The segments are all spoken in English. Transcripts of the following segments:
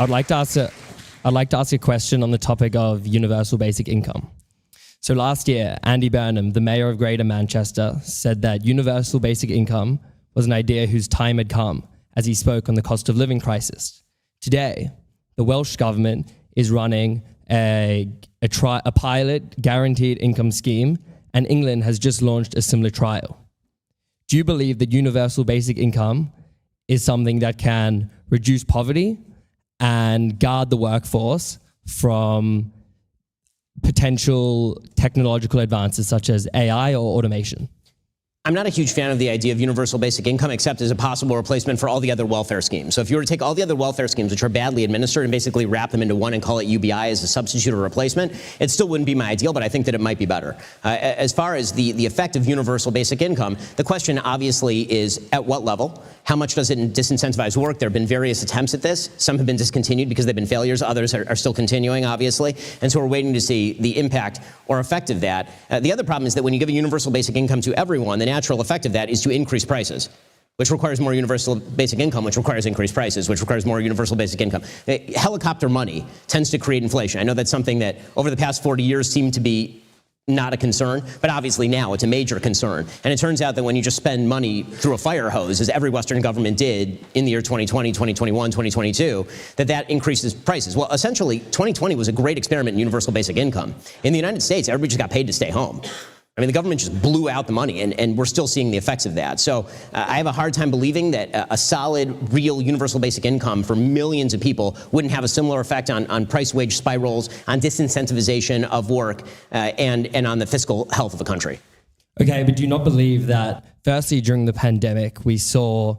I'd like to ask a question on the topic of universal basic income. So last year, Andy Burnham, the mayor of Greater Manchester, said that universal basic income was an idea whose time had come as he spoke on the cost of living crisis. Today, the Welsh government is running a pilot guaranteed income scheme, and England has just launched a similar trial. Do you believe that universal basic income is something that can reduce poverty and guard the workforce from potential technological advances such as AI or automation? I'm not a huge fan of the idea of universal basic income, except as a possible replacement for all the other welfare schemes. So if you were to take all the other welfare schemes, which are badly administered, and basically wrap them into one and call it UBI as a substitute or replacement, it still wouldn't be my ideal, but I think that it might be better. As far as the effect of universal basic income, the question obviously is at what level? How much does it disincentivize work? There have been various attempts at this. Some have been discontinued because they've been failures. Others are still continuing, obviously. And so we're waiting to see the impact or effect of that. The other problem is that when you give a universal basic income to everyone, the natural effect of that is to increase prices, which requires more universal basic income, which requires increased prices, which requires more universal basic income. Helicopter money tends to create inflation. I know that's something that over the past 40 years seemed to be not a concern, but obviously now it's a major concern. And it turns out that when you just spend money through a fire hose, as every Western government did in the year 2020, 2021, 2022, that increases prices. Well, essentially, 2020 was a great experiment in universal basic income. In the United States, everybody just got paid to stay home. I mean, the government just blew out the money, and we're still seeing the effects of that. So I have a hard time believing that a solid, real universal basic income for millions of people wouldn't have a similar effect on price-wage spirals, on disincentivization of work, and on the fiscal health of a country. Okay, but do you not believe that, firstly, during the pandemic, we saw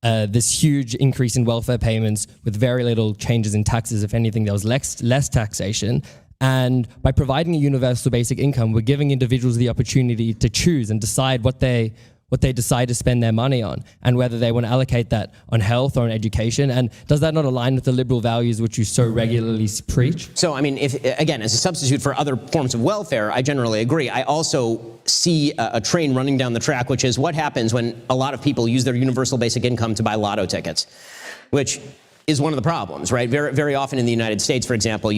this huge increase in welfare payments with very little changes in taxes? If anything, there was less taxation. And by providing a universal basic income, we're giving individuals the opportunity to choose and decide what they decide to spend their money on, and whether they want to allocate that on health or on education. And does that not align with the liberal values which you so regularly preach? So, I mean, if, again, as a substitute for other forms of welfare, I generally agree. I also see a train running down the track, which is what happens when a lot of people use their universal basic income to buy lotto tickets, which is one of the problems, right? Very, very often in the United States, for example,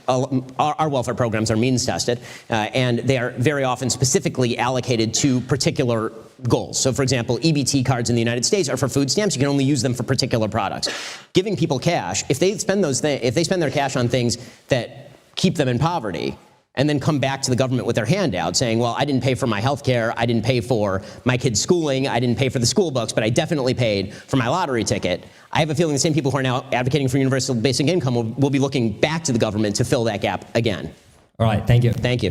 our welfare programs are means tested, and they are very often specifically allocated to particular goals. So, for example, EBT cards in the United States are for food stamps. You can only use them for particular products. Giving people cash, if they spend their cash on things that keep them in poverty, and then come back to the government with their handout saying, well, I didn't pay for my health care, I didn't pay for my kids' schooling, I didn't pay for the school books, but I definitely paid for my lottery ticket. I have a feeling the same people who are now advocating for universal basic income will be looking back to the government to fill that gap again. All right, thank you. Thank you.